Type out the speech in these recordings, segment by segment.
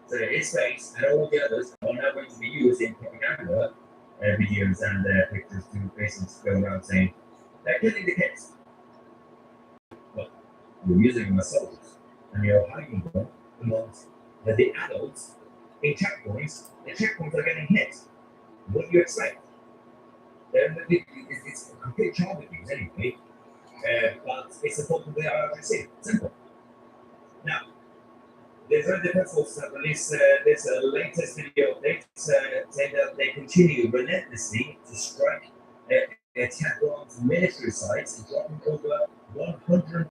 So his face and all the others are now going to be used in propaganda videos and pictures to basically go around saying they're killing the kids. Well, you're using them as soldiers and you're hiding them amongst the adults in checkpoints. The checkpoints are getting hit. What do you expect? It's a complete child abuse anyway, but it's the fault of the IRGC. Simple. Now, the Israeli Defense Forces have released this latest video update saying that they continue relentlessly to strike Tehran's military sites, dropping over 100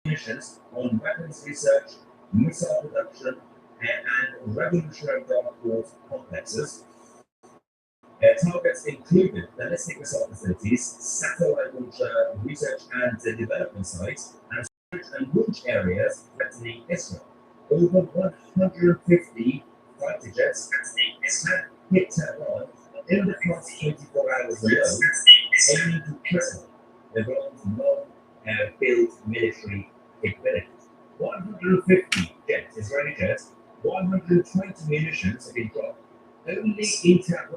missions on weapons research, missile production, and revolutionary dark force complexes. Targets included ballistic missile facilities, satellite launch research and development sites, and storage and launch areas threatening Israel. Over 150 fighter jets have hit Tehran in the past 24 hours alone, aiming to cripple Iran's long-built military capability. 150 jets, Israeli jets, 120 munitions have been dropped only in Tehran.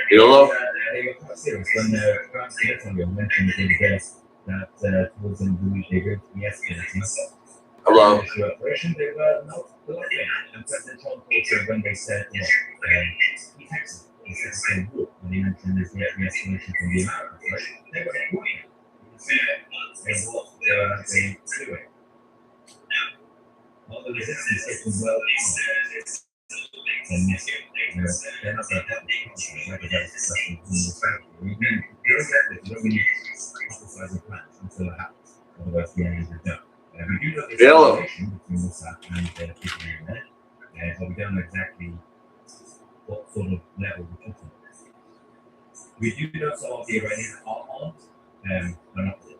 Hello? They were quite serious when France mentioned in the case that towards the end of the week they were going to be escalating. Hello? Military operation, they were not blocking. And President Trump also, when they said, he texted, he said the same war when he mentioned this de-escalation from the Americans, right? They were blocking. They what they doing. All the resistance getting well and they're not going to have the like a discussion in the family. You don't really publicize your plans until it happens. Otherwise, the end is done. We do know there's a relation between Mossad and the people in there, but we don't know exactly what sort of level we're talking about. We do know some of the Iranians are armed, but not all.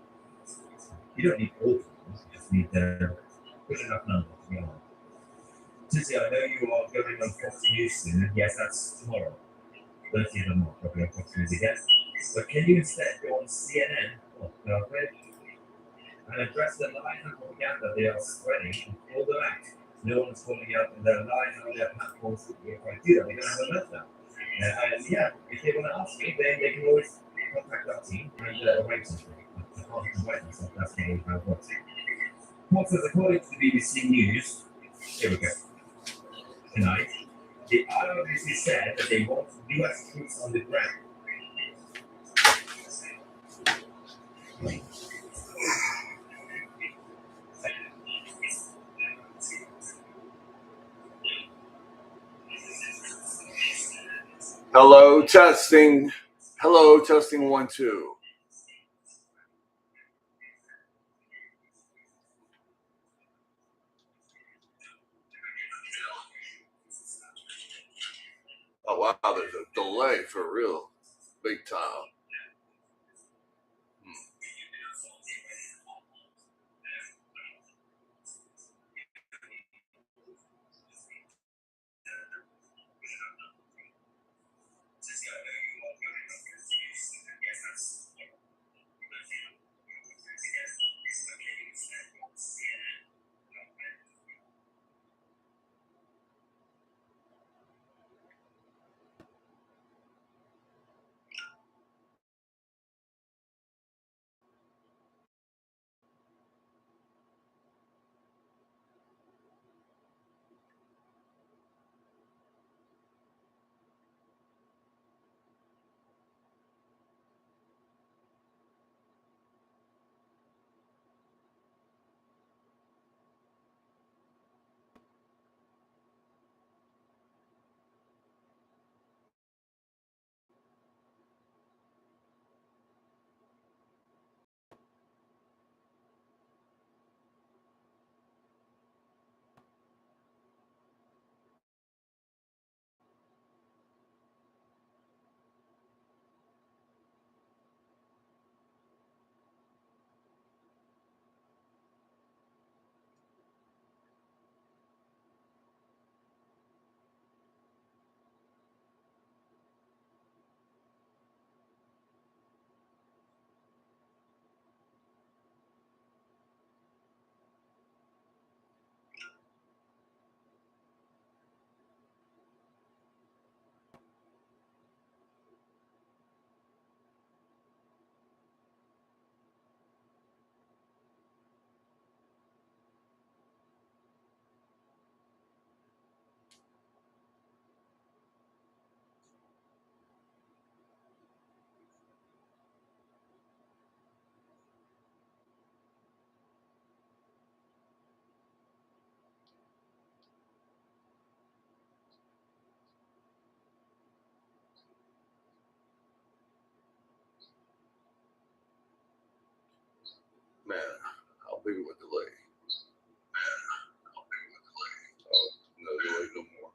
You don't need all of them, you just need a good enough number to be armed. Tizzy, I know you are going on Fox News soon. Yes, that's tomorrow. 30th of March, I'll be on Fox News again. But can you instead go on CNN or Belgrade and address the lies and propaganda they are spreading and call them out? No one's calling out their lies on their platforms. If I do that, they're going to have a meltdown. And yeah, if they want to ask me, then they can always contact our team and arrange something. I can't invite myself, that's not really how it works. What says, according to the BBC News, here we go. Tonight, the IRGC said that they want US troops on the ground. Hello, testing. Hello, testing 1, 2. Oh, wow, there's a delay for real. Big time. Man, how big of a delay? Oh, no delay no more.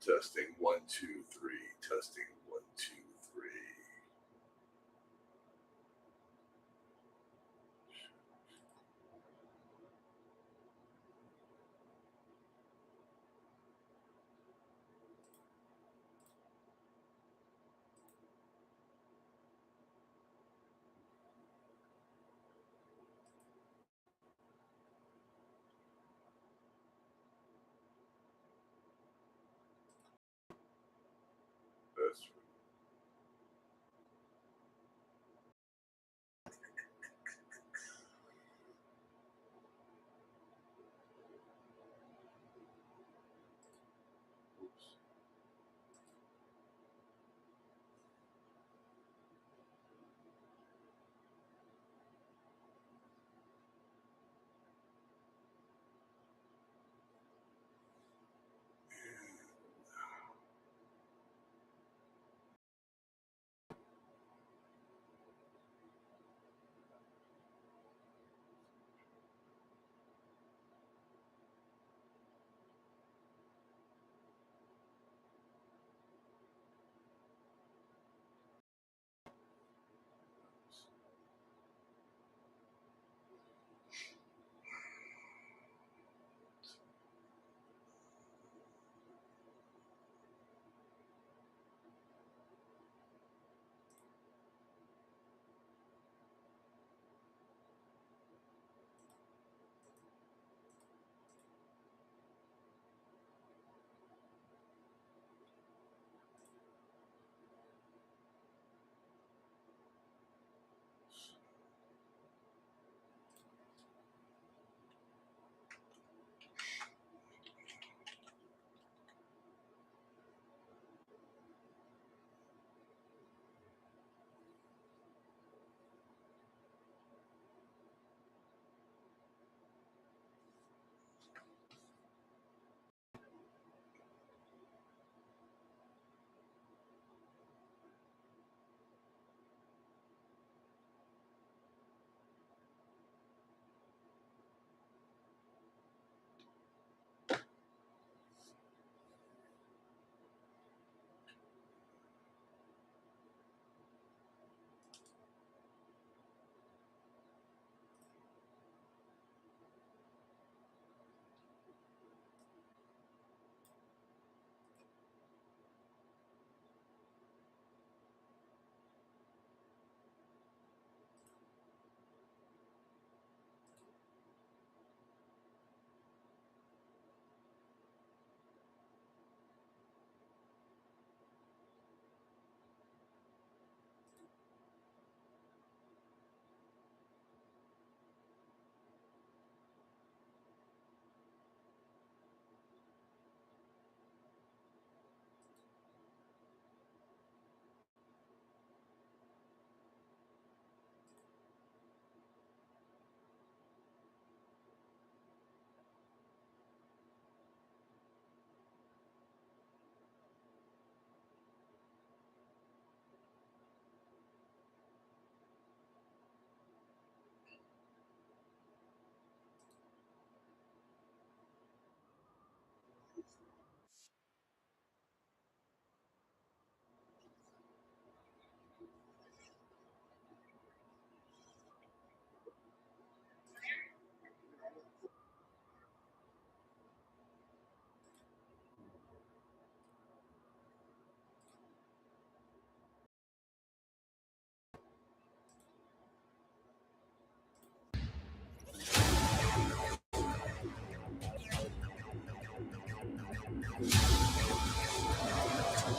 Testing 1, 2, 3. Testing 1, 2, 3. That's right. Oops.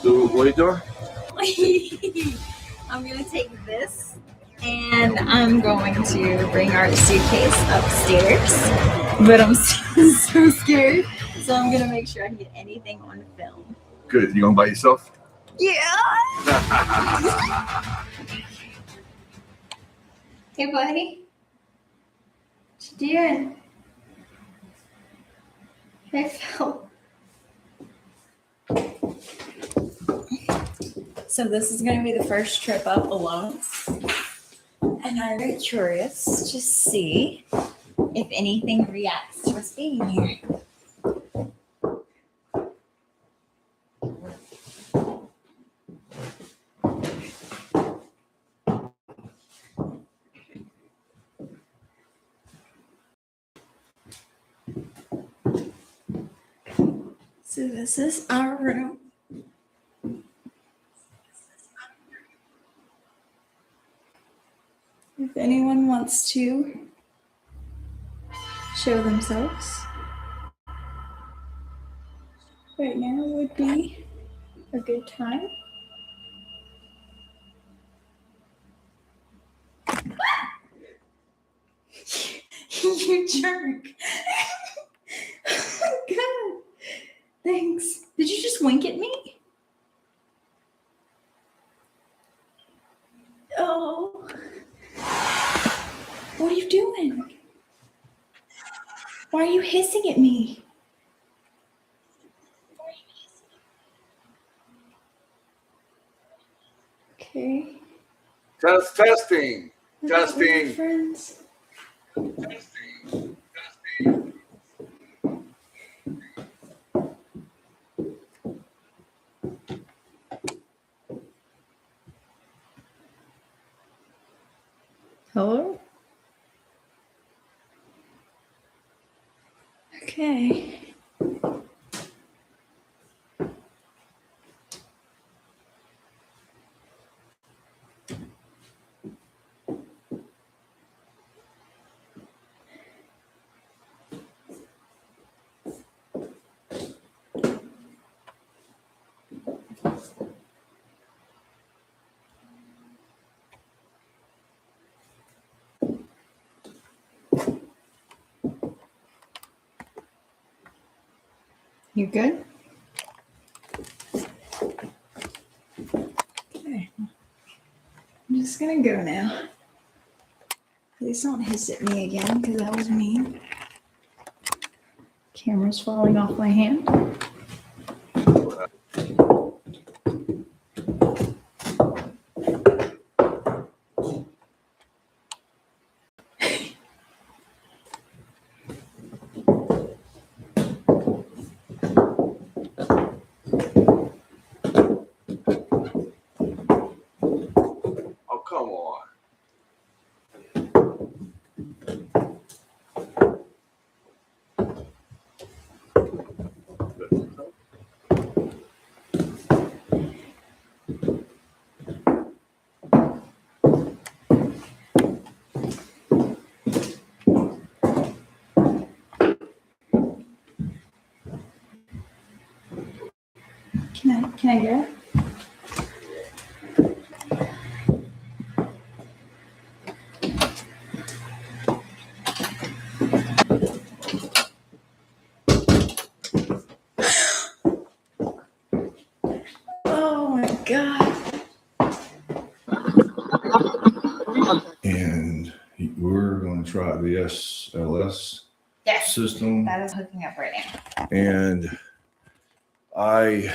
So, what are you doing? I'm going to take this and I'm going to bring our suitcase upstairs. But I'm so scared. So I'm going to make sure I can get anything on film. Good. You going by yourself? Yeah. Hey, buddy. What you doing? Hey, Phil. So this is going to be the first trip up alone. And I'm very curious to see if anything reacts to us being here. So this is our room. If anyone wants to show themselves, right now would be a good time. You jerk. Oh my god. Thanks. Did you just wink at me? Oh. What are you doing? Why are you hissing at me? Okay. Testing. I thought we were Testing. friends. Hello? Okay. You good? Okay. I'm just gonna go now. Please don't hiss at me again, because that was mean. Camera's falling off my hand. Oh, come on. Can I go? Oh my god. And we're going to try the SLS Yes. system. That is hooking up right now. And I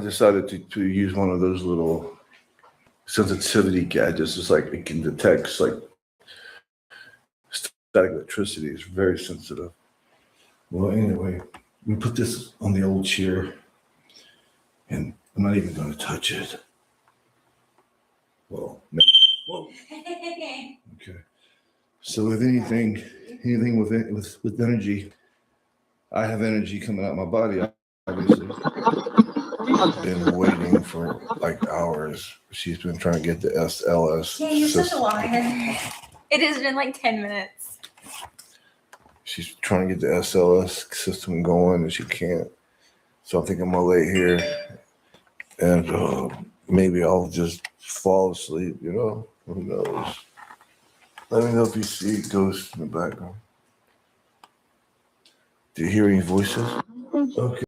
decided to use one of those little sensitivity gadgets. It's like it can detect like static electricity. It's very sensitive. Well, anyway, we put this on the old chair, and I'm not even going to touch it. Well, whoa. Okay. So with anything with energy, I have energy coming out my body. Obviously, been waiting for like hours. She's been trying to get the SLS. Yeah, you're such a system. liar. It has been like 10 minutes. She's trying to get the SLS system going, and she can't. So I think I'm gonna lay here, and maybe I'll just fall asleep. You know, who knows? Let me know if you see ghosts in the background. Do you hear any voices? Okay,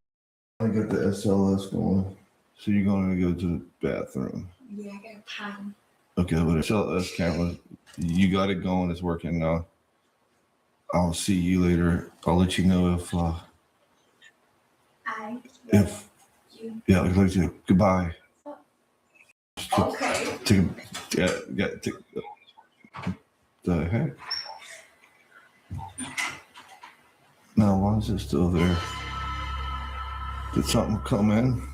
I got the SLS going. So you're going to go to the bathroom. Yeah, I got a potty. Okay, but SLS camera, you got it going. It's working now. I'll see you later. I'll let you know if yeah, I'd like to. Goodbye. Okay. Take the heck? Now, why is it still there? Did something come in?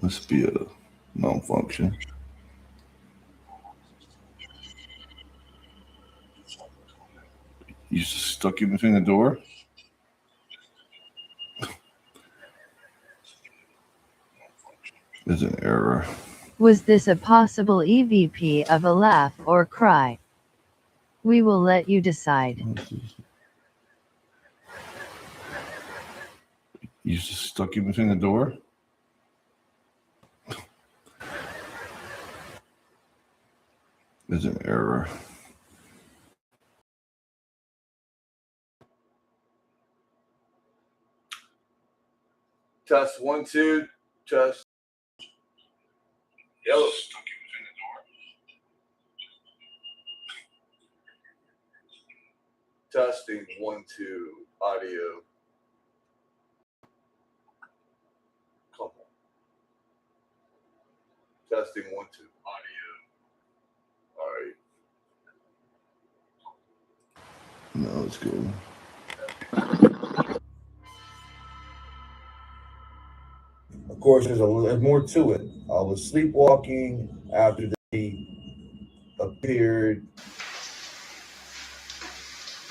Must be a malfunction. You stuck you between the door? There's an error. Was this a possible EVP of a laugh or cry? We will let you decide. You just stuck you between the door? There's an error. Test 1, 2, test. Yellow. Stuck you between the door. Testing 1, 2, audio. Come on. Testing 1, 2, audio. All right. No, it's good. Of course, there's more to it. I was sleepwalking after he appeared.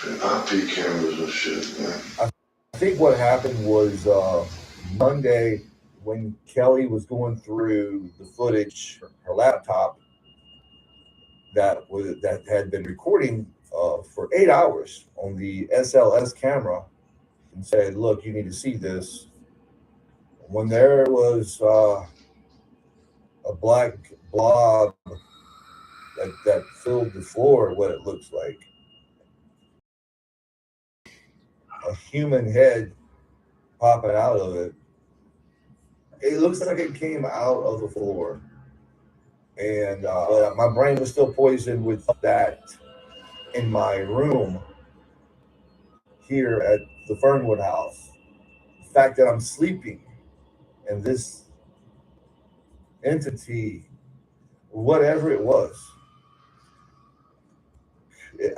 IP cameras and shit, man. I think what happened was Monday when Kelly was going through the footage, her laptop that had been recording for 8 hours on the SLS camera, and said, "Look, you need to see this." When there was a black blob that filled the floor, what it looks like. A human head popping out of it. It looks like it came out of the floor. And my brain was still poisoned with that in my room here at the Fernwood house. The fact that I'm sleeping and this entity, whatever it was,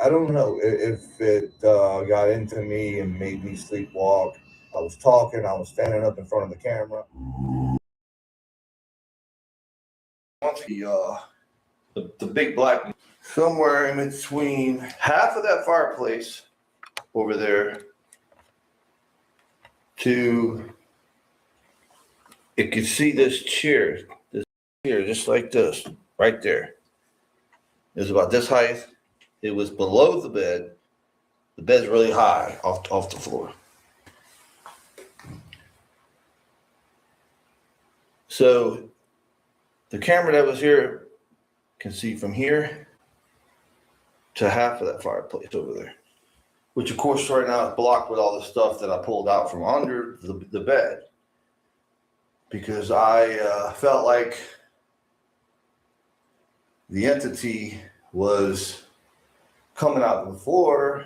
I don't know if it got into me and made me sleepwalk. I was talking, I was standing up in front of the camera. The big black, somewhere in between half of that fireplace over there to, it could see this chair just like this right there. It was about this height. It was below the bed. The bed's really high off the floor. So the camera that was here can see from here to half of that fireplace over there, which of course right now is blocked with all the stuff that I pulled out from under the bed, because I felt like the entity was coming out of the floor,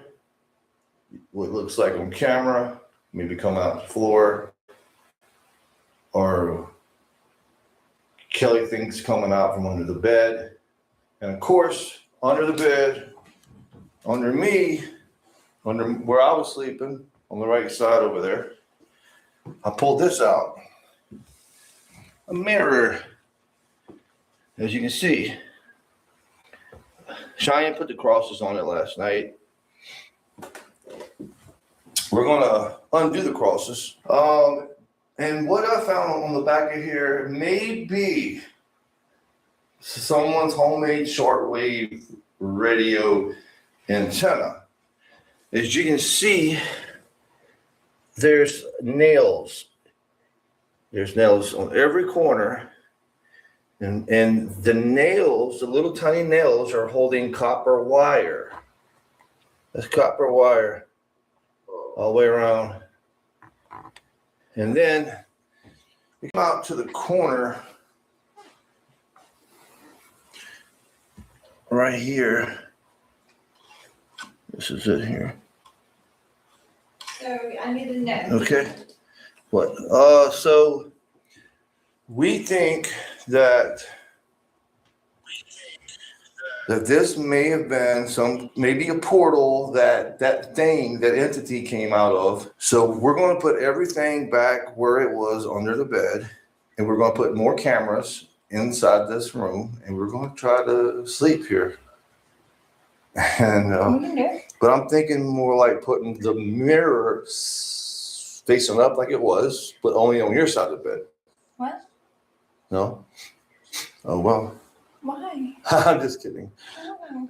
what looks like on camera, maybe coming out the floor, or Kelly thinks coming out from under the bed. And of course, under the bed, under me, under where I was sleeping, on the right side over there, I pulled this out. A mirror, as you can see. Cheyenne put the crosses on it last night. We're gonna undo the crosses. And what I found on the back of here may be someone's homemade shortwave radio antenna. As you can see, there's nails. There's nails on every corner. And the nails, the little tiny nails, are holding copper wire. That's copper wire all the way around. And then we come out to the corner right here. This is it here. So I need to know. Okay. What? So we think that this may have been maybe a portal that entity came out of. So we're going to put everything back where it was under the bed, and we're going to put more cameras inside this room, and we're going to try to sleep here. And But I'm thinking more like putting the mirror facing up like it was, but only on your side of the bed. What? No? Oh, well. Why? I'm just kidding. Oh.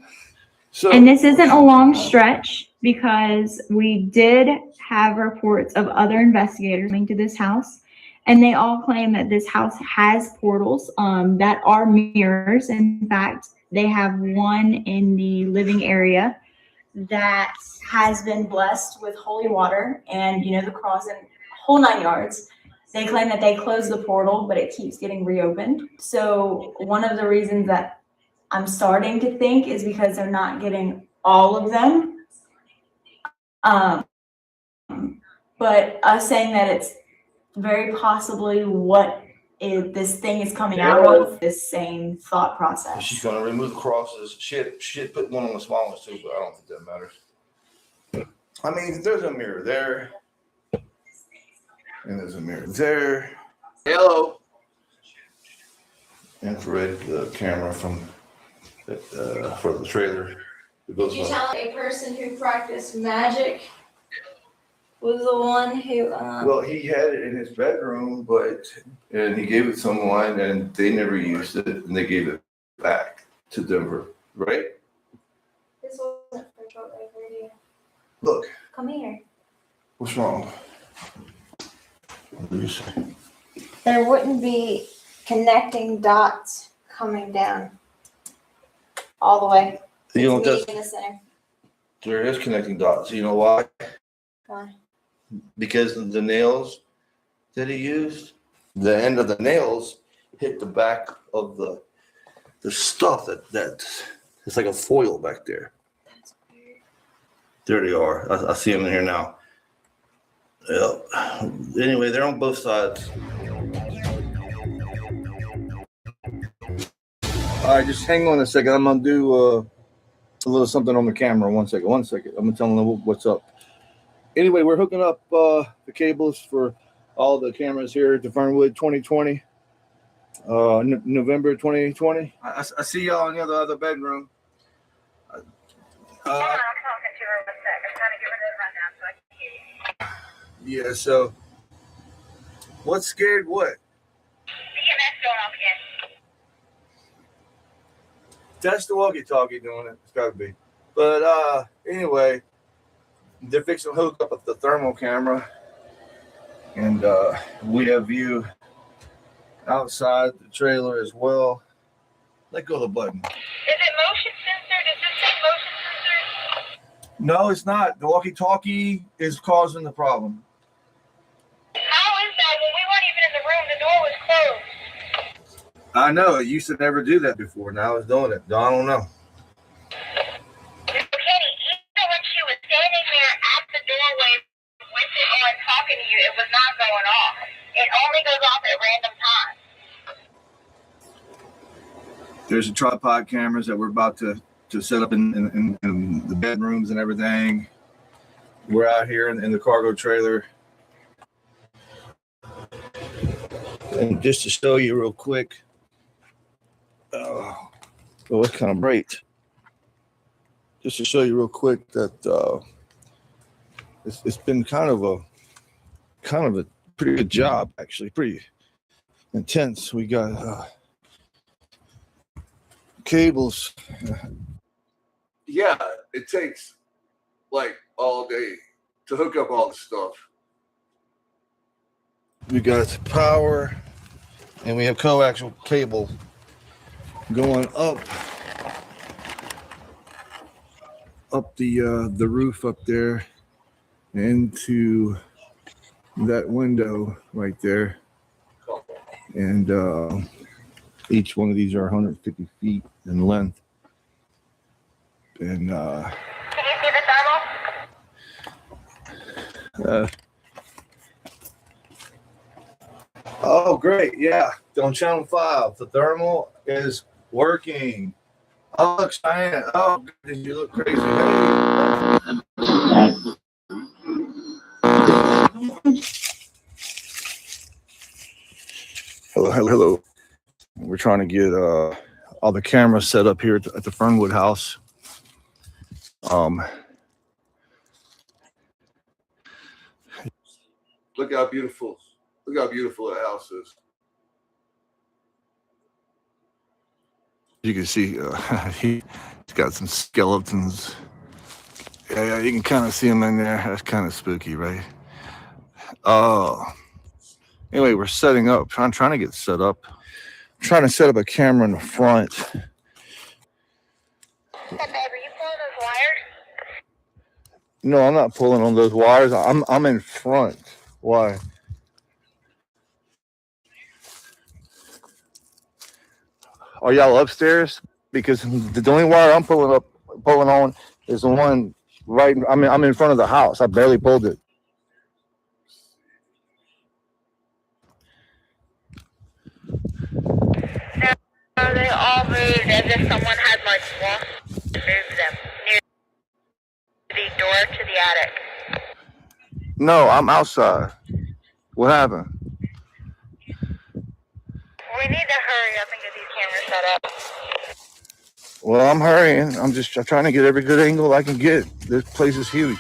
So, And this isn't a long stretch because we did have reports of other investigators coming to this house, and they all claim that this house has portals that are mirrors. In fact, they have one in the living area that has been blessed with holy water and, the cross and whole 9 yards. They claim that they closed the portal, but it keeps getting reopened. So one of the reasons that I'm starting to think is because they're not getting all of them. But us saying that it's very possibly what this thing is coming out of this same thought process. she's going to remove the crosses. She had put one on the small ones too, but I don't think that matters. I mean, there's a mirror there. And there's a mirror there. Hello. Infrared camera from for the trailer. Did you tell a person who practiced magic was the one who? Well, he had it in his bedroom, and he gave it to someone, and they never used it, and they gave it back to Denver, right? This wasn't for shortwave radio. Look, Come here. what's wrong? What do you say? There wouldn't be connecting dots coming down all the way. You know, It's meeting in the center. there is connecting dots. You know why? Why? Because of the nails that he used. The end of the nails hit the back of the stuff that it's like a foil back there. That's weird. There they are. I see them in here now. Yep. Anyway, they're on both sides. All right, just hang on a second. I'm gonna do a little something on the camera. One second. I'm gonna tell them what's up. Anyway, we're hooking up the cables for all the cameras here at the Fernwood 2020, November 2020. I see y'all in the other bedroom. Hold on, I'm talking to her one sec. I'm trying to get rid of it right now so I can hear you. Yeah. So, what's scared? What? EMS going off again. That's the walkie-talkie doing it. It's got to be. But anyway, they're fixing to hook up the thermal camera, and we have view outside the trailer as well. Let go of the button. Is it motion censored? Does this say motion censored? No, it's not. The walkie-talkie is causing the problem. How is that? When we weren't even in the room, the door was closed. I know. It used to never do that before. Now it's doing it. I don't know. Kenny, even when she was standing there at the doorway with it on talking to you, it was not going off. It only goes off at random times. There's a tripod cameras that we're about to set up in the bedrooms and everything. We're out here in the cargo trailer. And just to show you real quick, it's kind of bright. Just to show you real quick that it's been kind of a pretty good job, actually, pretty intense. We got cables. Yeah, it takes like all day to hook up all the stuff. We got power, and we have coaxial cable going up the roof up there into that window right there. And each one of these are 150 feet in length. And Can you see the thermal? Oh, great. Yeah. On channel 5, the thermal is working. Oh, look, Cheyenne. Oh, goodness, you look crazy. Hello. We're trying to get all the cameras set up here at the Fernwood house. Look how beautiful the house is. You can see he's got some skeletons. Yeah, you can kind of see them in there. That's kind of spooky, right? Anyway, we're setting up. I'm trying to get set up. I'm trying to set up a camera in the front. Hey, babe, are you pulling those wires? No, I'm not pulling on those wires. I'm in front. Why? Are y'all upstairs? Because the only wire I'm pulling on is the one right. I'm in front of the house. I barely pulled it. No, they all moved as if someone had like walked and moved them near the door to the attic. No, I'm outside. What happened? We need to hurry up and get these cameras set up. Well, I'm hurrying. I'm trying to get every good angle I can get. This place is huge.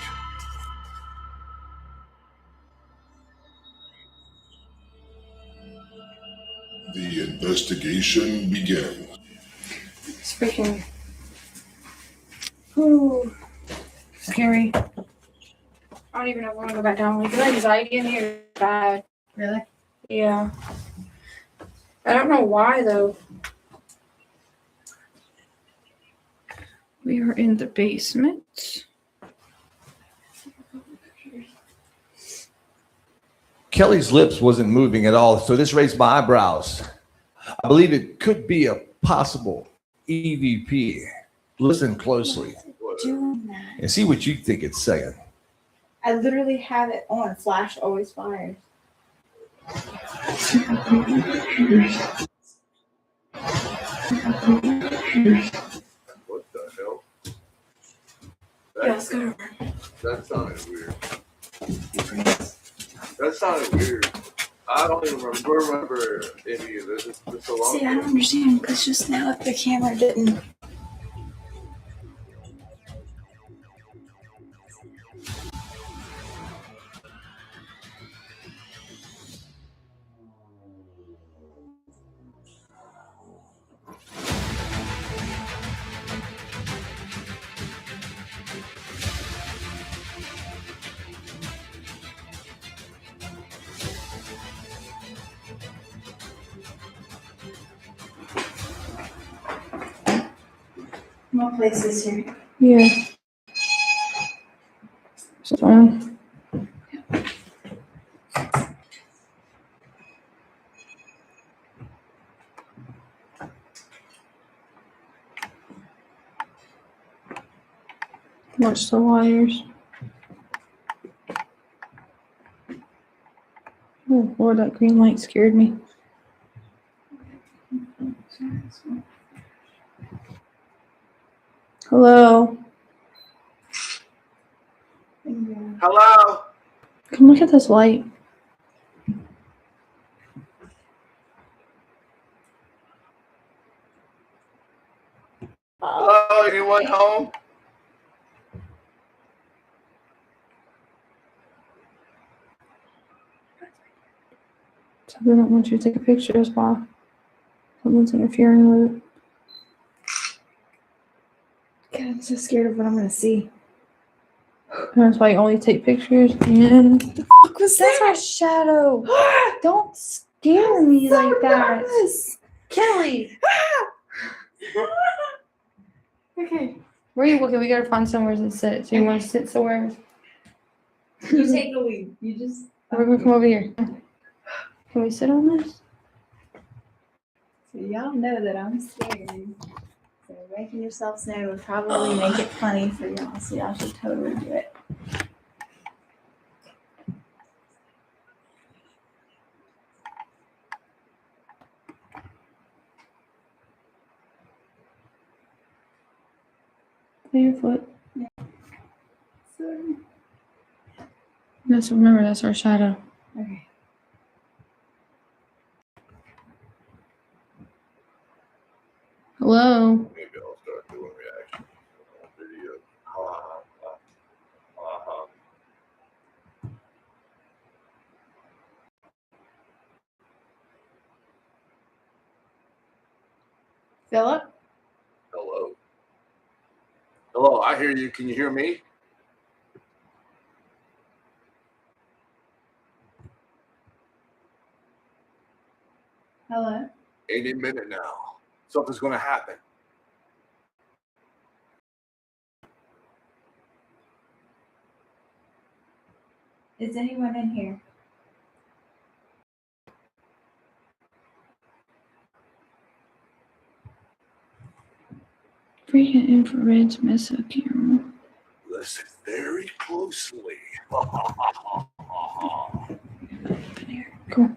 The investigation begins. It's freaking ooh, scary. I don't even know if I want to go back down. Like, the anxiety in here is bad. Really? Yeah. I don't know why, though. We are in the basement. Kelly's lips wasn't moving at all, so this raised my eyebrows. I believe it could be a possible EVP. Listen closely Doing that. and see what you think it's saying. I literally have it on. Flash always fires. What the hell? Yeah, let's go. That sounded weird. That sounded weird. I don't even remember any of this. It's so long See, I ago. don't understand because just now if the camera didn't. What place is here? Yeah. It's on. Watch the wires. Oh Lord, that green light scared me. Hello. Hello? Come look at this light. Hello? Anyone home? So they don't want you to take a picture as well. Someone's interfering with it. God, I'm so scared of what I'm gonna see. That's why you only take pictures and What was that's our shadow. Don't scare me like that. Kelly. Okay. Where are you looking? We gotta find somewhere to sit. So you want to sit somewhere? You take the lead. You just. We're gonna come over here. Can we sit on this? So y'all know that I'm scared. So making yourselves know would probably make it funny for y'all. So y'all should totally do it. Lay your foot. So, Just remember that's our shadow. okay. Hello. Maybe I'll start doing reactions on video. Philip? Hello. Hello, I hear you. Can you hear me? Hello? Any minute now. Something's going to happen. Is anyone in here? Freaking infrared's mess up camera. Listen very closely. Cool.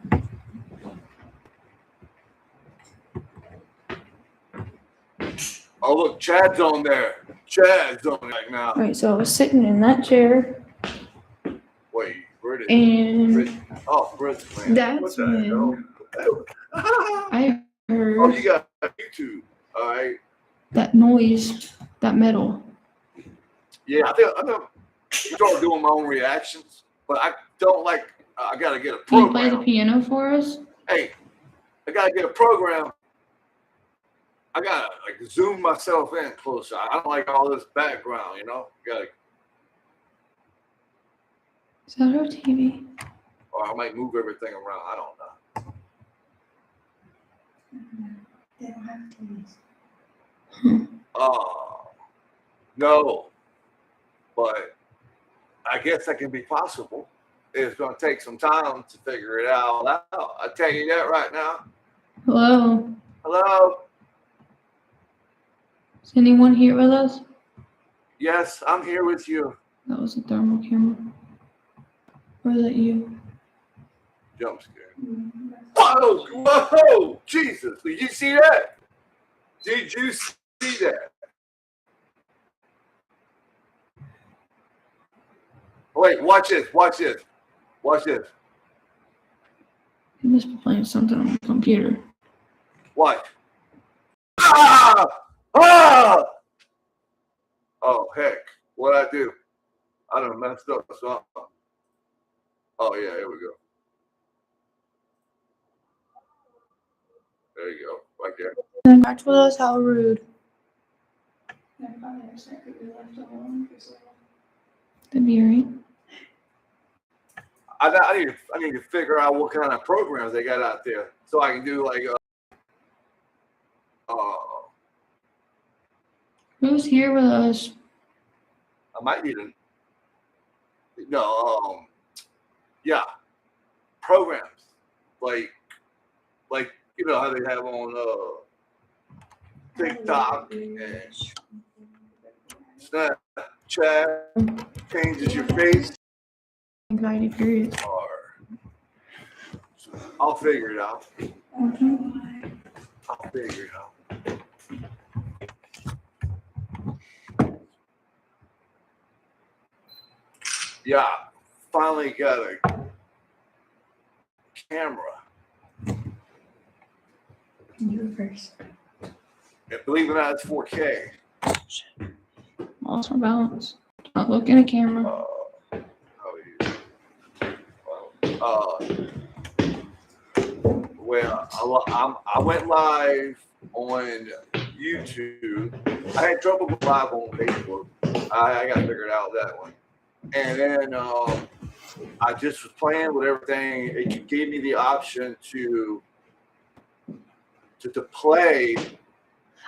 Oh, look, Chad's on there. Chad's on right now. Alright, so I was sitting in that chair, Wait, where did and Oh, Fred's playing. that's What the when hell? I Oh, heard you got YouTube. All right. that noise, that metal. Yeah, I know. Start doing my own reactions, but I don't like. I gotta get a Can you play the program. piano for us? Hey, I gotta get a program. I gotta like zoom myself in closer. I don't like all this background, you know. Gotta, Is that our TV? or I might move everything around. I don't know. They don't have TVs. No, but I guess that can be possible. It's gonna take some time to figure it out. I tell you that right now. Hello? Hello. Is anyone here with us? Yes, I'm here with you. That was a thermal camera. Or is that you? Jump scare. Whoa! Whoa! Jesus! Did you see that? Did you see that? Wait! Watch this! Watch this! Watch this! You must be playing something on the computer. Watch! Ah! Ah! Oh heck! What'd I do? I done messed up something. Oh yeah, here we go. There you go, right there. Back with us, how rude. That'd be alright. I need to figure out what kind of programs they got out there so I can do like Who's here with us? I might need a yeah, programs like you know how they have on TikTok and Snapchat changes your face. Anxiety period. Or I'll figure it out. I'll figure it out. Yeah, finally got a camera. You first. And believe it or not, it's 4K. Lost my balance. Not looking at camera. Well, I went live on YouTube. I had trouble with live on Facebook. I got to figure it out that one. And then I just was playing with everything. It gave me the option to play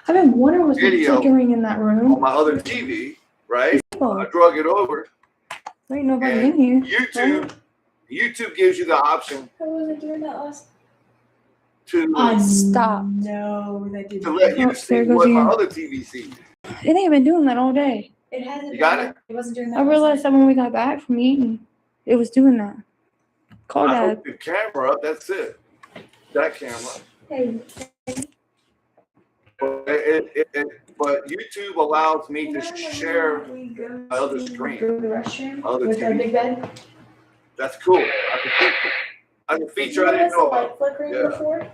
I've been wondering what's been video flickering in that room. on my other TV, right? Oh, I drug it over. there ain't nobody And in here. YouTube gives you the option I wasn't doing that last. to Stop. No, that didn't. let you Oh, see there goes what my Ian. other TV sees. It ain't been doing that all day. It hasn't. You got been- it? It wasn't doing that. I realized that when we got back from eating, it was doing that. Call I Dad. hooked the camera up. That's it. That camera. Hey, But YouTube allows me to share my other screen. Go to the restroom Other with our TV. big bed. That's cool. I can feature I didn't know Light about. flickering Yeah. before.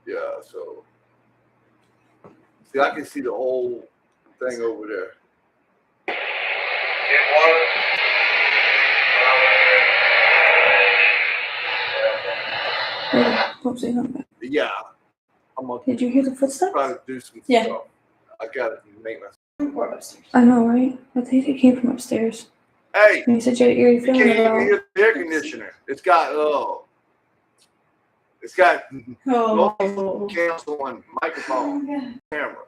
Yeah, so see, I can see the whole thing over there. Wait, don't say something. Yeah, I'm gonna Did you hear the footsteps? try to do some Yeah. stuff. I gotta make my. Or upstairs. I know, right? I think it came from upstairs. Hey, And you said you had an eerie you feeling can't even about. hear the air conditioner. It's got Oh. canceling microphone, Yeah. camera.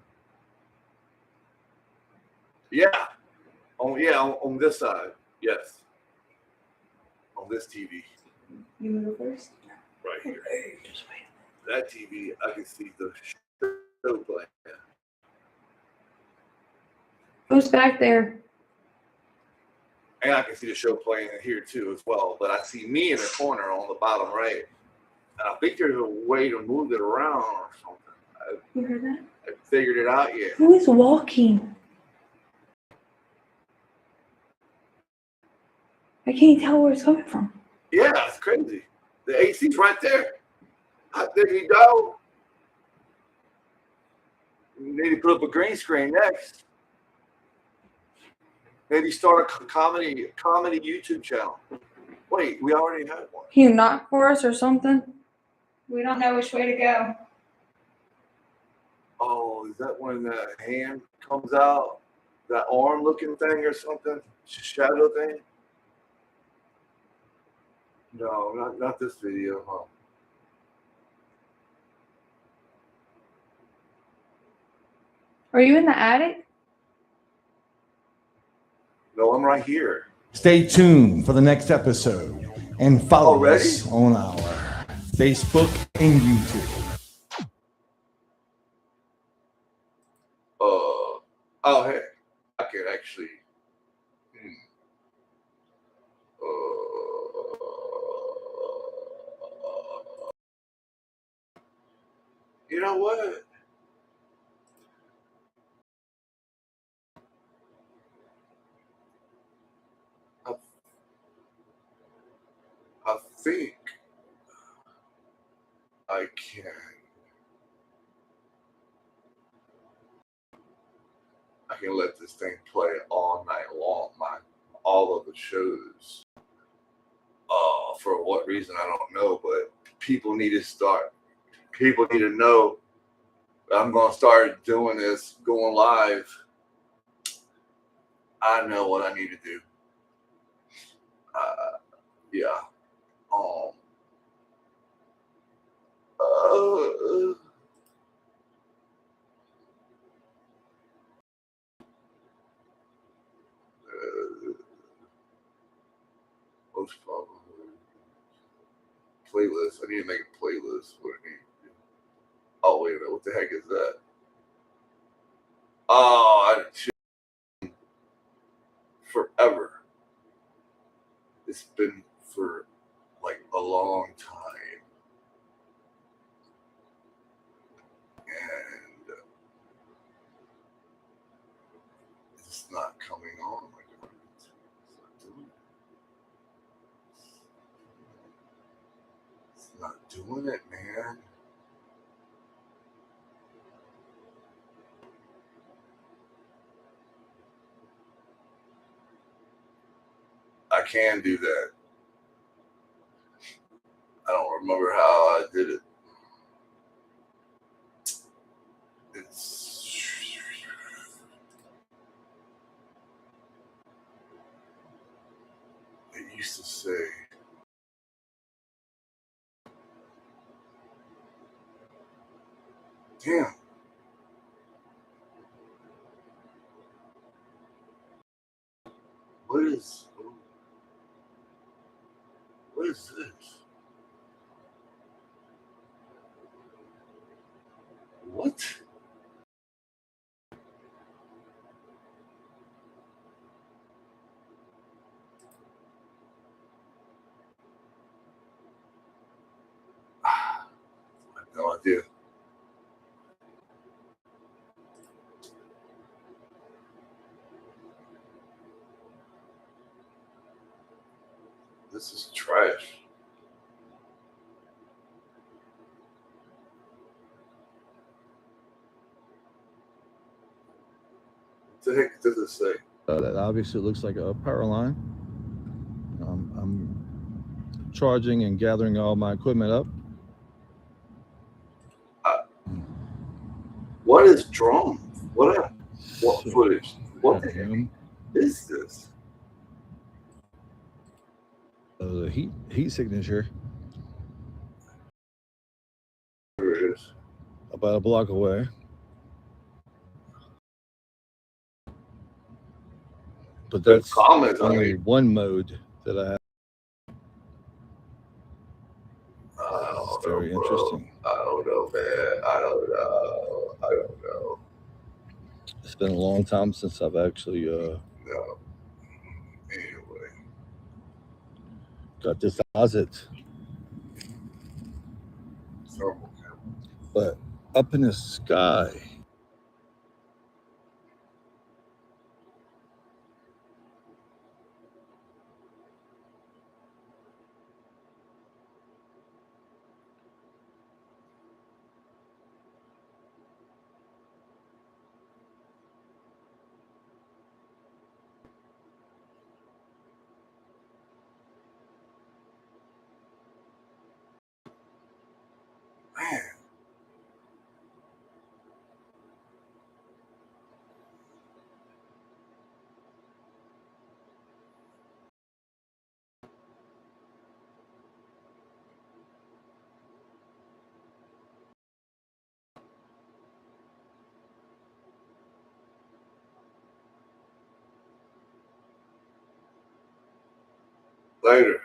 Yeah. On this side. Yes. On this TV. You wanna go first? Right here. Just wait. That TV, I can see the show playing. Who's back there? And I can see the show playing here too as well. But I see me in the corner on the bottom right. And I think there's a way to move it around or something. You heard that? I figured it out yet. Who is walking? I can't tell where it's coming from. Yeah, it's crazy. The AC's right there. I think he go. We need to put up a green screen next. Maybe start a comedy YouTube channel. Wait, we already had one. Can you knock for us or something? We don't know which way to go. Oh, is that when the hand comes out? That arm looking thing or something? Shadow thing? No, not this video, huh? Are you in the attic? No, I'm right here. Stay tuned for the next episode and follow Already? us on our Facebook and YouTube. Oh, hey, I can actually. You know what? I think I can. I can let this thing play all night long. All of the shows. For what reason I don't know, but people need to start. People need to know that I'm gonna start doing this, going live. I know what I need to do. Yeah. Most probably. Playlist. I need to make a playlist. What I need to do. Oh, wait a minute. What the heck is that? Oh, forever. It's been for like a long time. And it's not coming on. It's not doing it, man. I can do that. I don't remember how I did it. It used to say, damn. What is this? What? I have no idea. This is trash. What the heck does it say? That obviously looks like a power line. I'm charging and gathering all my equipment up. What is drum? What footage? What the heck is this? The heat signature There it is. about a block away. But that's only one mode that I have. It's very interesting. I don't know, man. I don't know. It's been a long time since I've actually No. Anyway. got this deposit. But up in the sky, Man. Later.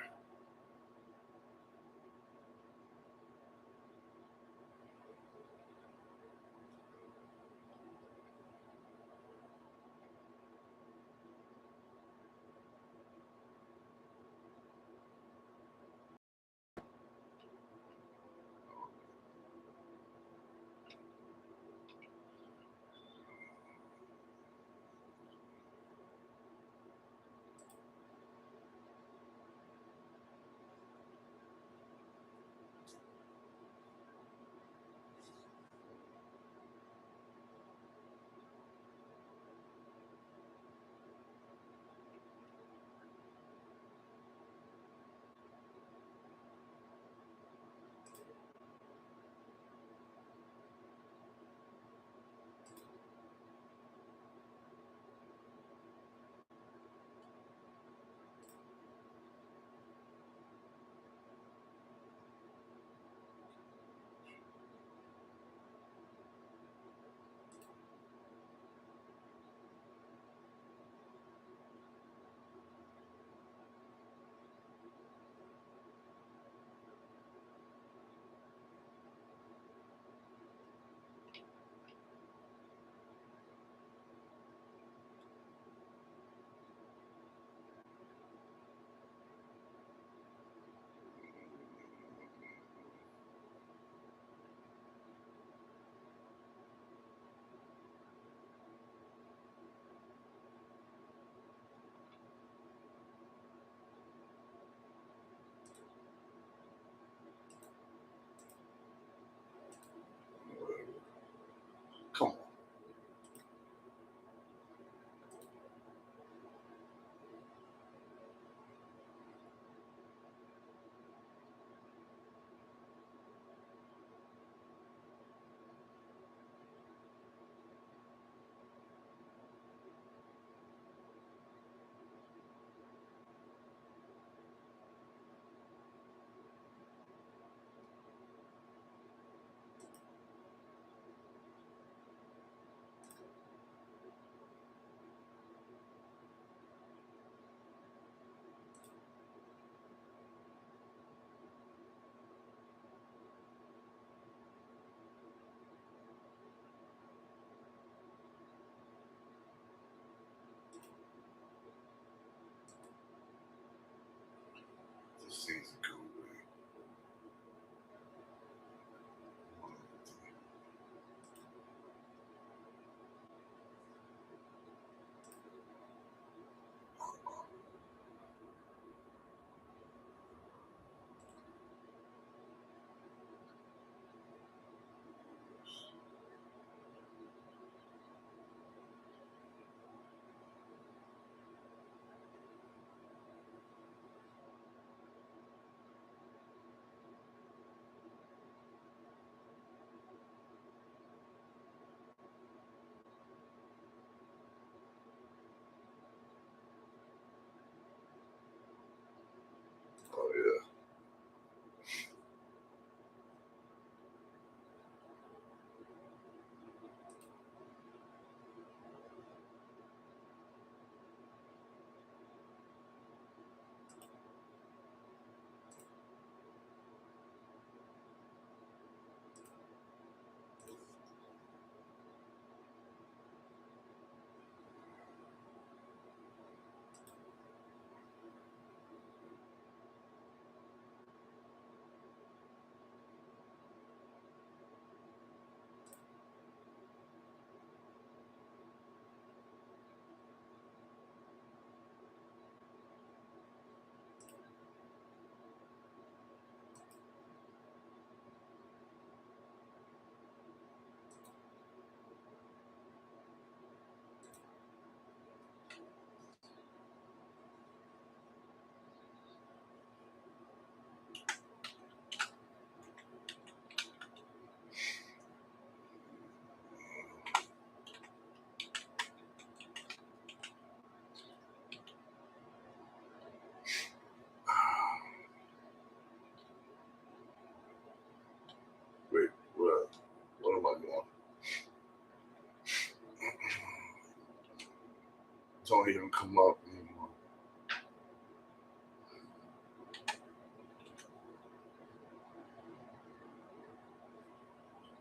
don't even come up anymore.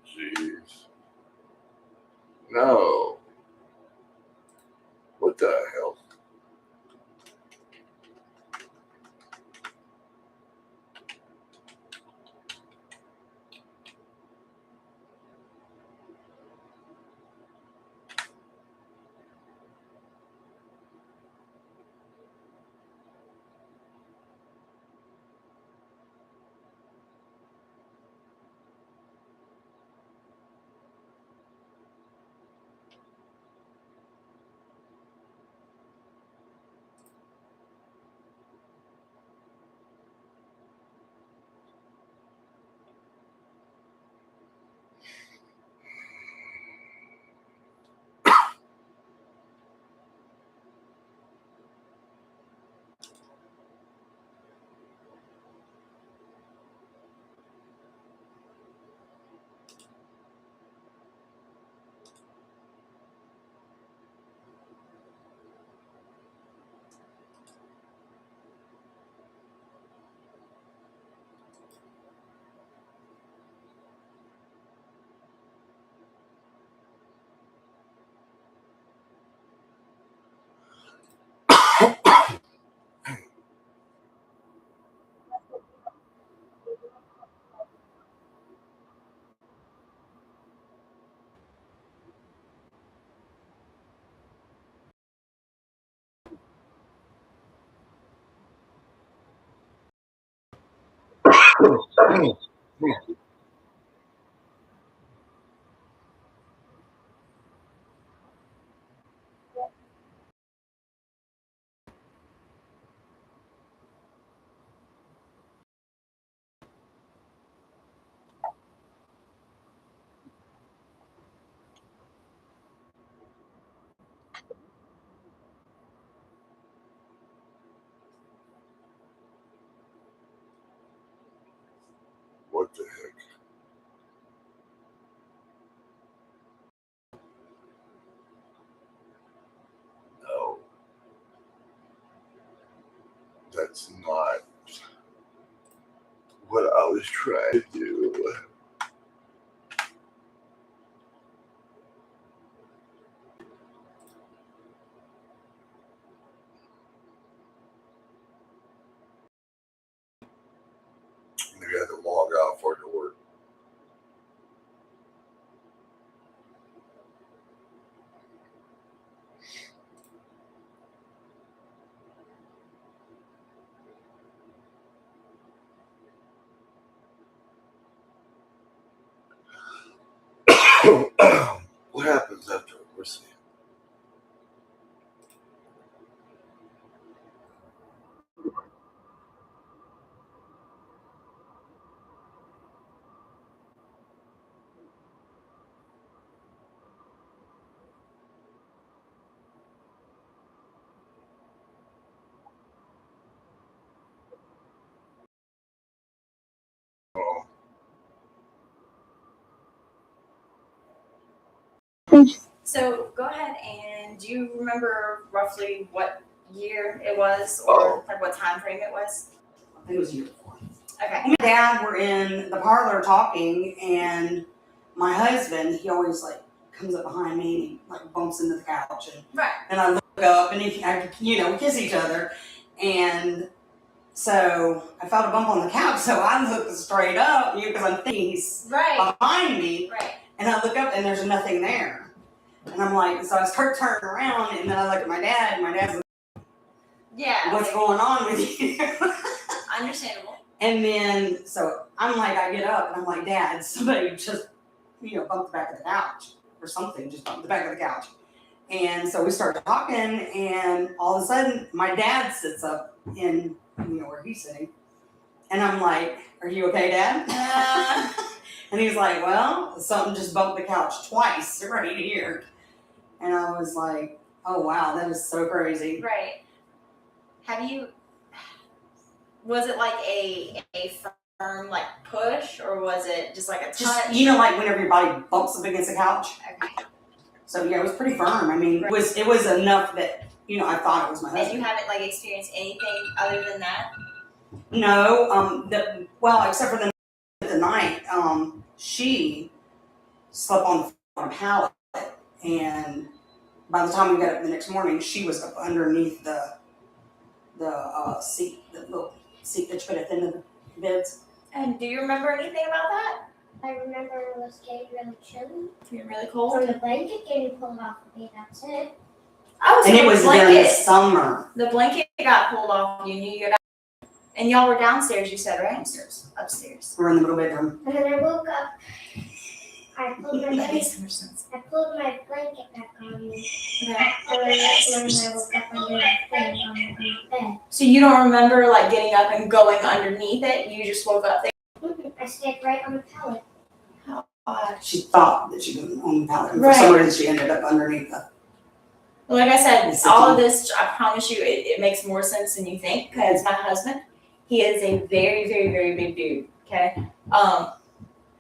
Jeez. No. What the hell? What the heck? No. That's not what I was trying to do. Maybe I had to log out for it to work. What happens after we're seeing? So go ahead, and do you remember roughly what year it was, or like what time frame it was? I think it was year before. Okay. Me and Dad were in the parlor talking, and my husband, he always like comes up behind me and he like bumps into the couch, and Right. and I look up and we kiss each other, and so I felt a bump on the couch, so I looked straight up, because I'm thinking he's behind me, and I look up and there's nothing there. And I'm like, so I start turning around, and then I look at my dad, and my dad's like, what's going on with you? Understandable. And then, so I'm like, I get up, and I'm like, Dad, somebody just, bumped the back of the couch, or something, just bumped the back of the couch. And so we start talking, and all of a sudden, my dad sits up in, where he's sitting. And I'm like, are you okay, Dad? And he's like, well, something just bumped the couch twice right here. And I was like, oh, wow, that is so crazy. Right. Was it like a firm like push, or was it just like a touch? Just, like when everybody bumps up against the couch. Okay. So yeah, it was pretty firm. I mean, it was enough that I thought it was my And husband. you haven't like experienced anything other than that? No, except for the night, she slept on a pallet, and by the time we got up the next morning, she was up underneath the seat, the little seat that you put at the end of the beds. And do you remember anything about that? I remember it was getting really chilly. Getting really cold? From the blanket getting pulled off of me, that's it. And it was during the summer. The blanket got pulled off you, and you got out. And y'all were downstairs, you said, right? Upstairs. We're in the middle bedroom. And then I woke up. I pulled my That blanket. makes more sense. I pulled my blanket back on me. Okay. And then that's when I woke up under the thing on the bed. So you don't remember like getting up and going underneath it? You just woke up there? I stayed right on the pallet. She thought that she was on the pallet. And Right. for some reason, she ended up underneath the. Well, like I said, It's all of okay. this, I promise you, it makes more sense than you think. Because my husband, he is a very, very, very big dude. Okay.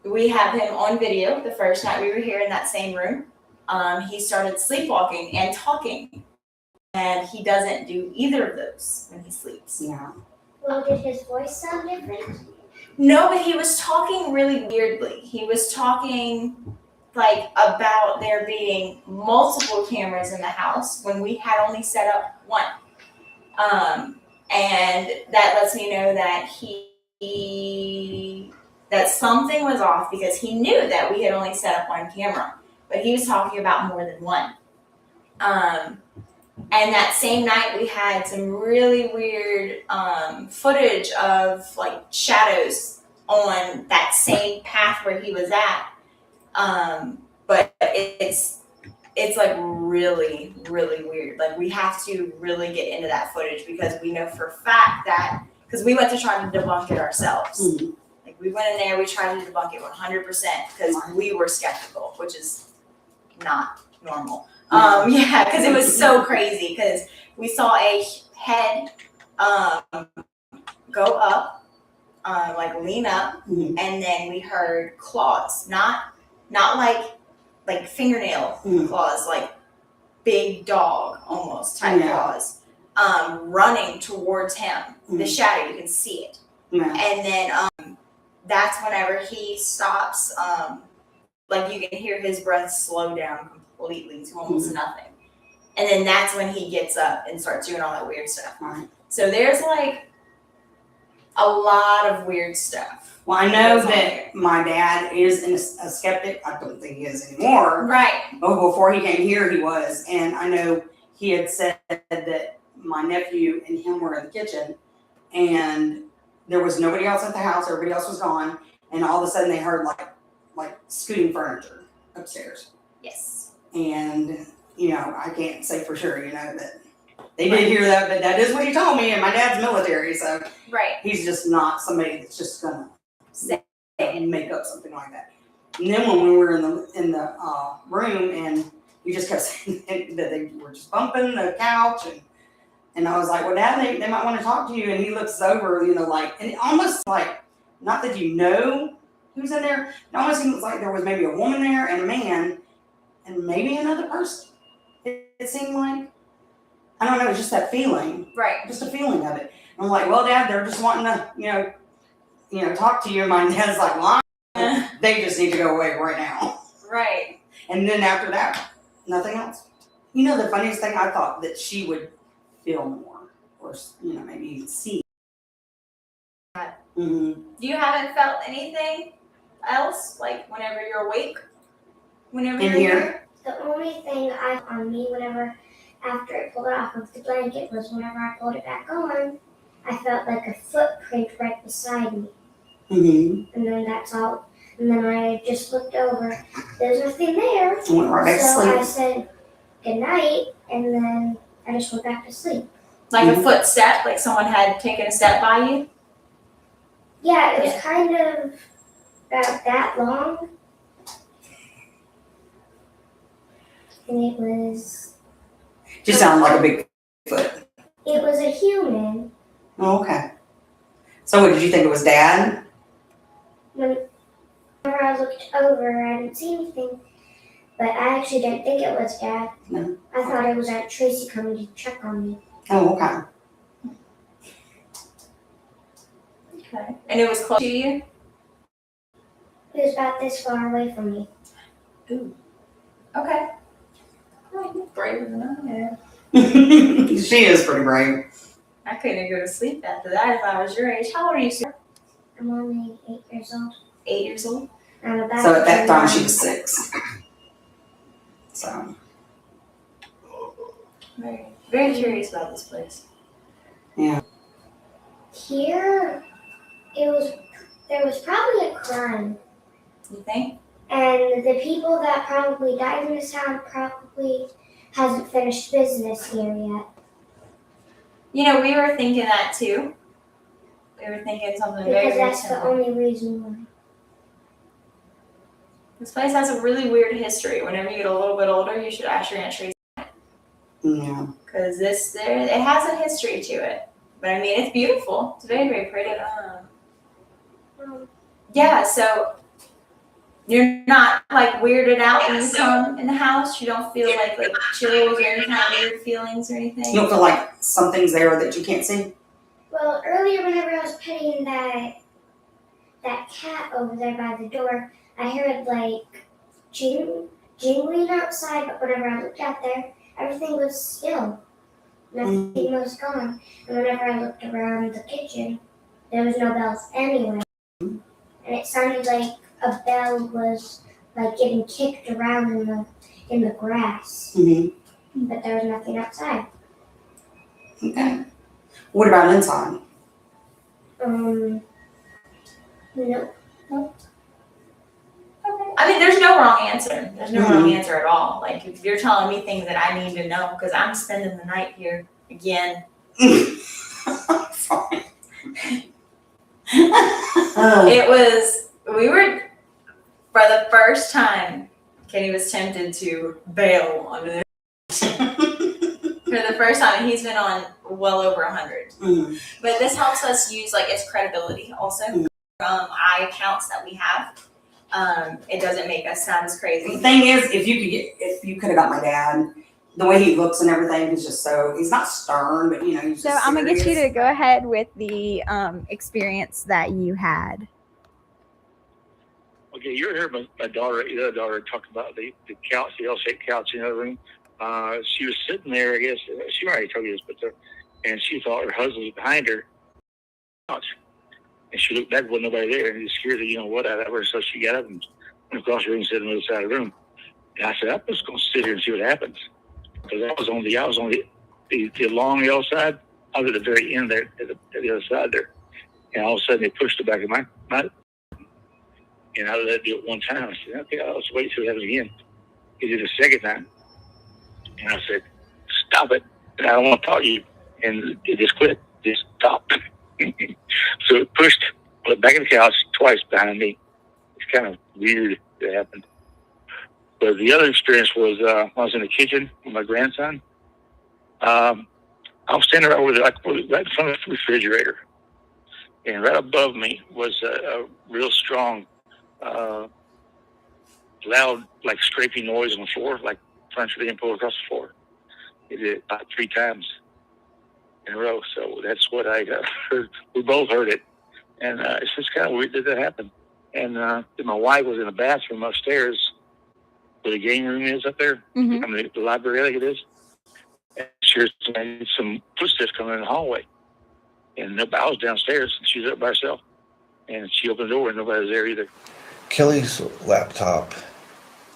We have him on video the first night we were here in that same room. He started sleepwalking and talking, and he doesn't do either of those when he sleeps. Yeah. Well, did his voice sound different? No, but he was talking really weirdly. He was talking like about there being multiple cameras in the house when we had only set up one. And that lets me know that that something was off because he knew that we had only set up one camera, but he was talking about more than one. And that same night we had some really weird footage of like shadows on that same path where he was at. But it's like really, really weird. Like we have to really get into that footage because we know for a fact that, because we went to try to debunk it ourselves. Mm-hmm. Like we went in there, we tried to debunk it 100% because we were skeptical, which is not normal. Yeah, because it was so crazy because we saw a head go up, like lean up, Mhm. and then we heard claws, not like fingernail Mhm. claws, like big dog almost type Yeah. claws, running towards him. The Mhm. shadow, you can see it. Yeah. And then that's whenever he stops, like you can hear his breath slow down completely to almost nothing. And then that's when he gets up and starts doing all that weird stuff. Right. So there's like a lot of weird stuff. Well, I know That's all that my dad is a skeptic. I don't think he is anymore. Right. But before he came here, he was. And I know he had said that my nephew and him were in the kitchen and there was nobody else at the house. Everybody else was gone. And all of a sudden they heard like scooting furniture upstairs. Yes. And, I can't say for sure, that they did hear that, but that is what he told me. And my dad's military, so Right. he's just not somebody that's just gonna Say make up something like that. And then when we were in the room and you just kept saying that they were just bumping the couch and I was like, well, Dad, they might want to talk to you. And he looks over, and it almost like, not that who's in there. It almost seems like there was maybe a woman there and a man and maybe another person. It seemed like, I don't know, it's just that feeling. Right. Just a feeling of it. And I'm like, well, Dad, they're just wanting to, talk to you. And my dad's like, well, they just need to go away right now. Right. And then after that, nothing else. The funniest thing, I thought that she would feel more or, maybe even see. Mm-hmm. You haven't felt anything else, like whenever you're awake? Whenever In you're here? The only thing I on me after I pulled it off of the blanket was whenever I pulled it back on, I felt like a footprint right beside me. Mm-hmm. And then that's all. And then I just looked over. There's nothing there. I went right back to So sleep. I said good night, and then I just went back to sleep. Like Mm-hmm. a footstep, like someone had taken a step by you? Yeah, it was kind of about that long. And it was Just sounded like a big foot. it was a human. Oh, okay. So what, did you think it was Dad? Whenever I looked over, I didn't see anything. But I actually didn't think it was Dad. No. I thought it was Aunt Tracy coming to check on me. Oh, okay. Okay. And it was close to you? It was about this far away from me. Ooh. Okay. Oh, you're braver than I am. She is pretty brave. I couldn't go to sleep after that if I was your age. How old are you, sir? I'm only 8 years old. 8 years old? I'm about So to at that turn time 9. she was 6. So Very, very curious about this place. yeah. Here, there was probably a crime. You think? And the people that probably died in this town probably hasn't finished business here yet. You know, we were thinking that too. We were thinking something very, Because very that's the similar. only reason why. This place has a really weird history. Whenever you get a little bit older, you should ask your Aunt Tracy. Yeah. Because it has a history to it. But I mean, it's beautiful. It's very, very pretty. Yeah, so you're not like weirded out when you come in the house. You don't feel like chills or any kind of weird feelings or anything. You don't feel like something's there that you can't see? Well, earlier whenever I was petting that cat over there by the door, I heard like jingling outside, but whenever I looked out there, everything was still. Nothing was gone. And whenever I looked around the kitchen, there was no bells anywhere. And it sounded like a bell was like getting kicked around in the grass. Mm-hmm. But there was nothing outside. Okay. What about inside? Nope. I mean, there's no wrong answer. There's no wrong answer at all. Like, if you're telling me things that I need to know, because I'm spending the night here again. Fine. We were, for the first time, Kenny was tempted to bail on this. For the first time, and he's been on well over 100. Mm. But this helps us use like its credibility also from eye accounts that we have. It doesn't make us sound as crazy. The thing is, if you could have got my dad, the way he looks and everything is just he's not stern, but he's just So I'm gonna get you serious. to go ahead with the experience that you had. Okay, you heard my daughter, the other daughter, talk about the couch, the L-shaped couch in the other room. She was sitting there, I guess, she already told you this, and she thought her husband was behind her couch. And she looked back, wasn't nobody there, and it scared the what out of her, so she got up and went across the room and sat on the other side of the room. And I said, I'm just going to sit here and see what happens. Because I was on the long L side. I was at the very end there, at the other side there. And all of a sudden, they pushed the back of my and I let it do it one time. I said, okay, I'll just wait till it happens again. He did it a second time. And I said, stop it. And I don't want to talk to you. And it just quit. Just stopped. So it pushed the back of the couch twice behind me. It's kind of weird that happened. But the other experience was when I was in the kitchen with my grandson. I was standing right in front of the refrigerator. And right above me was a real strong, loud, like scraping noise on the floor, like furniture being pulled across the floor. It did about 3 times in a row. So that's what I heard. We both heard it. And it's just kind of weird that happened. And my wife was in the bathroom upstairs where the game room is up there. I mean, the library, I think it is. And she heard some footsteps coming in the hallway. And I was downstairs, and she was up by herself. And she opened the door, and nobody was there either. Kelly's laptop,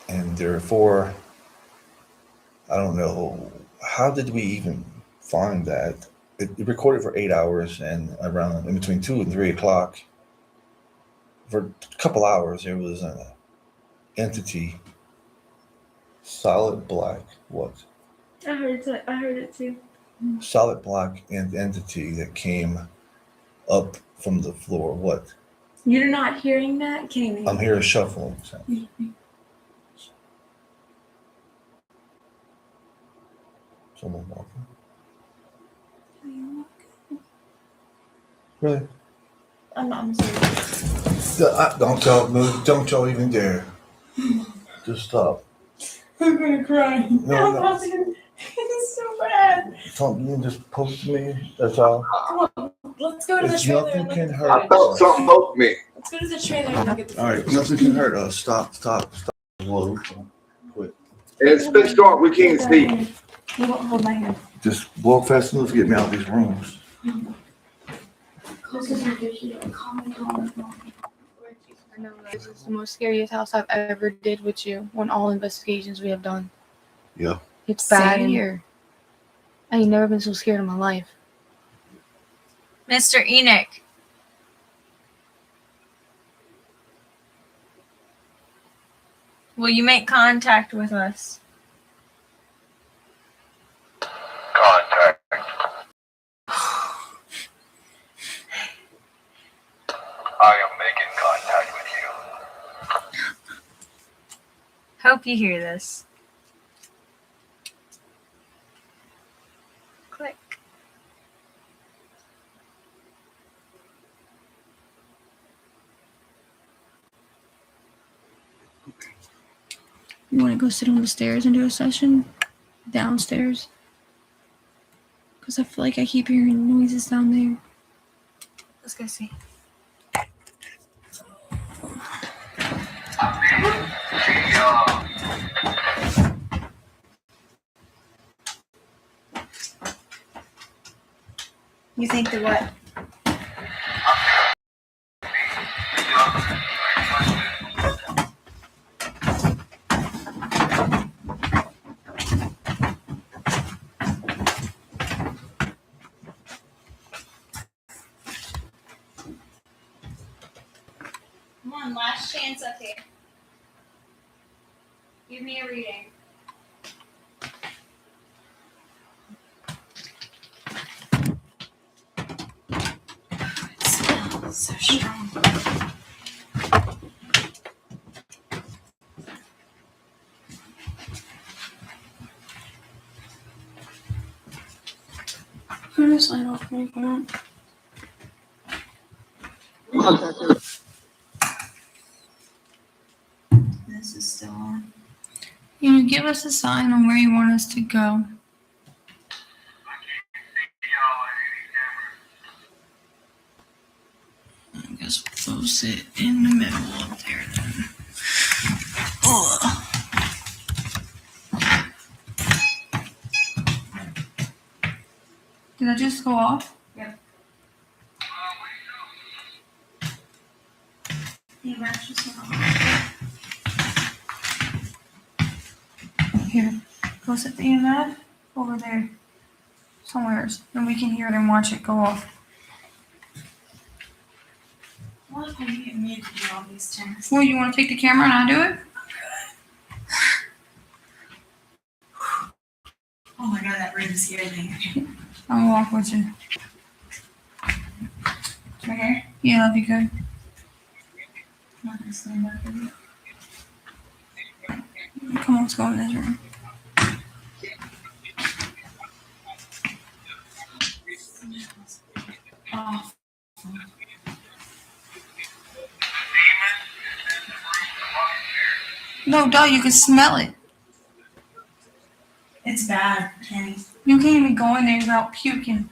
and therefore, I don't know, how did we even find that? It recorded for 8 hours, and around in between 2 and 3 o'clock, for a couple hours, there was an entity, solid black, what? I heard it too. Solid black entity that came up from the floor. What? You're not hearing that? Can you? I'm hearing shuffling sound. Someone walking. Really? I'm sorry. Don't y'all even dare. Just stop. I'm gonna cry. No, no. It's so bad. Something just poked me. That's all. Come on, let's go to the It's trailer. nothing and look can at the hurt. I felt something poke me. Let's go to the trailer and look at the All right, nothing can hurt us. Stop. Whoa, quit. It's pitch dark. We can't see. You won't hold my hand. Just walk fast enough to get me out of these rooms. I know this is the most scariest house I've ever did with you on all investigations we have done. Yeah. It's bad Same. here. I ain't never been so scared in my life. Mr. Enoch. Will you make contact with us? Contact. I am making contact with you. Hope you hear this. Click. You want to go sit on the stairs and do a session downstairs? Because I feel like I keep hearing noises down there. Let's go see. You think the what? Come on, last chance up here. Give me a reading. It smells so strong. Turn this light off, maybe not. This is still on. You know, give us a sign on where you want us to go. I guess we'll sit in the middle up there then. Ugh. Did I just go off? Yep. The mattress is on. Here, go set the EMF over there. Somewheres. And we can hear it and watch it go off. What if we get me to do all these things? Well, you want to take the camera and I do it? Oh my god, that really scared me. I'll walk with you. Right here? Yeah, that'd be good. I'm not gonna stand up for you. Come on, let's go in this room. Oh. No, duh, you can smell it. It's bad, Kenny. You can't even go in there without puking.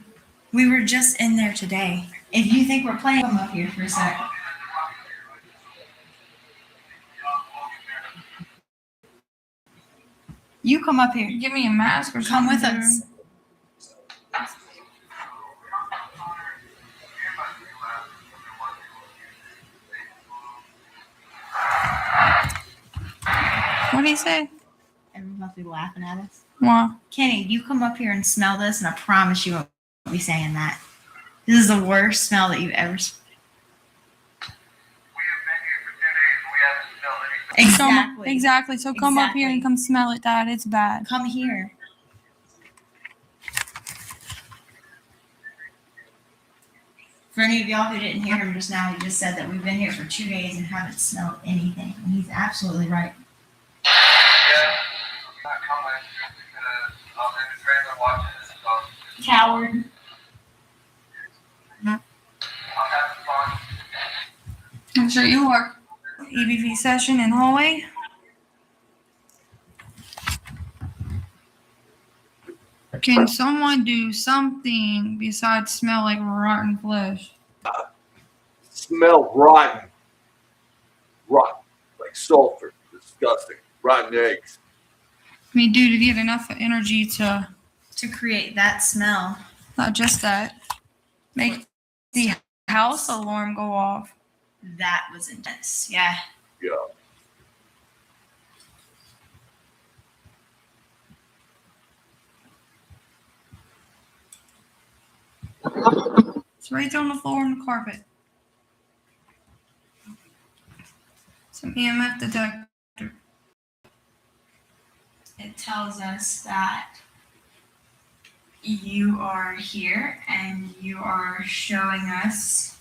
We were just in there today. If you think we're playing, come up here for a sec. You come up here. Give me a mask or Come something. with us. What do you say? Everyone's be laughing at us. Why? Kenny, you come up here and smell this, and I promise you won't be saying that. This is the worst smell that you've ever smelled. Exactly. Exactly. So come up here and come smell it, Dad. It's bad. Come here. For any of y'all who didn't hear him just now, he just said that we've been here for 2 days and haven't smelled anything. And he's absolutely right. Coward. I'll show you our EVP session in hallway. Can someone do something besides smell like rotten flesh? Smell rotten. Rotten. Like sulfur. Disgusting. Rotten eggs. I mean, dude, to get enough energy to create that smell. not just that, make the house alarm go off. That was intense. Yeah. Yeah. It's right there on the floor on the carpet. It's an EMF detector. It tells us that you are here and you are showing us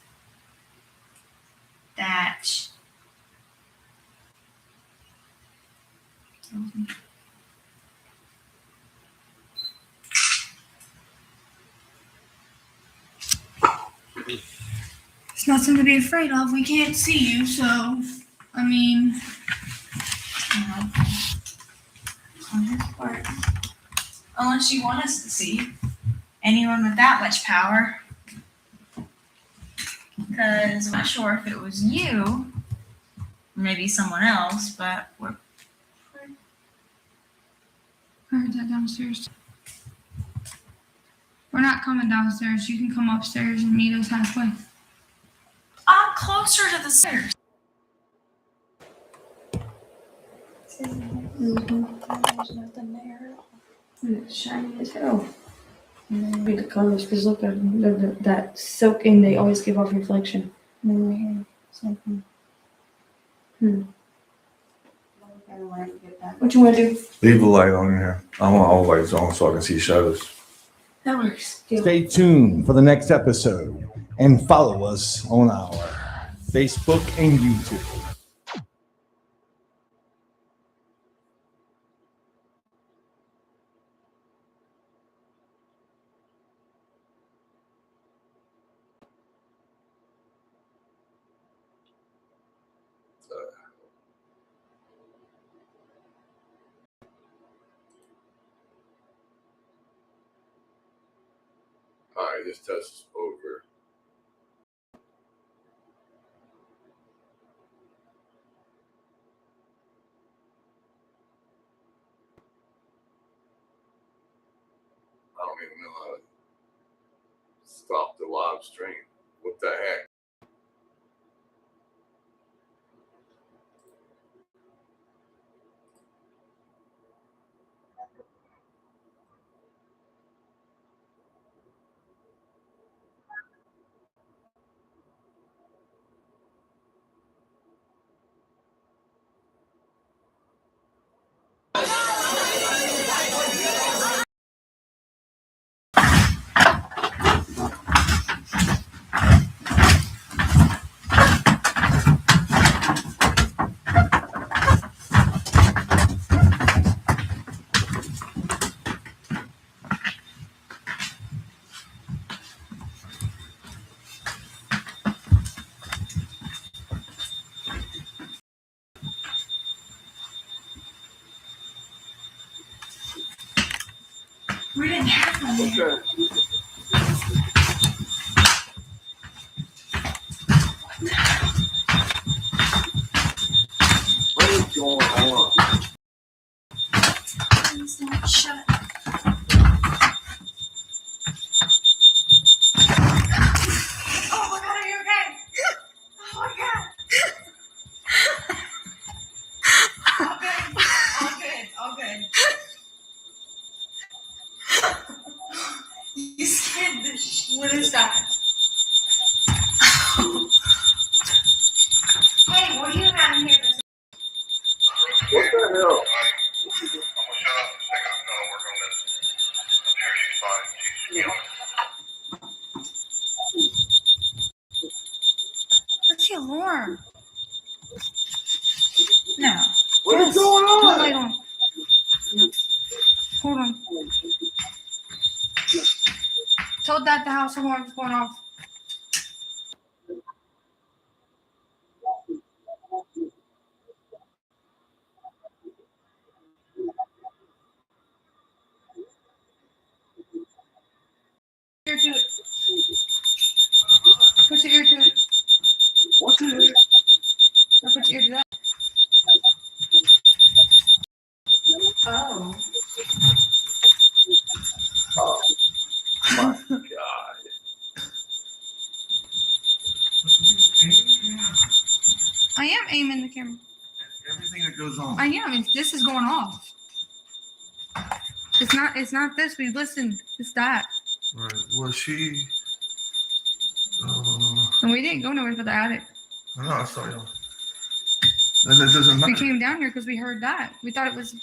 that It's nothing to be afraid of. We can't see you, so I mean, on his part, unless you want us to see anyone with that much power, because I'm not sure if it was you, or maybe someone else, but we're I heard that downstairs. We're not coming downstairs. You can come upstairs and meet us halfway. I'm closer to the stairs. There's nothing there at all. And it's shiny as hell. And then read the colors because look at that silk and they always give off reflection. And then right here, something. What you want to do? Leave the light on in here. I want all the lights on so I can see shadows. That works. Deal. Stay tuned for the next episode and follow us on our Facebook and YouTube. All right, this test is over. I don't even know how to stop the live stream. What the heck? We didn't have one there. What is going on? Please don't shut. Oh my God, are you okay? Oh my God. All good. All good. All good. You scared the what is that? Hey, what do you have in here? What the hell? What's the alarm? No. What is going Turn the on? light on. Hold on. Told that the house alarm's going off. much ear to that. Oh. Oh my God. I am aiming the camera. Everything that goes on. I am. This is going off. It's not this. We listened. It's that. Right. Well, she. And we didn't go nowhere for the attic. I know, I saw you. And it doesn't We matter. came down here because we heard that. We thought it was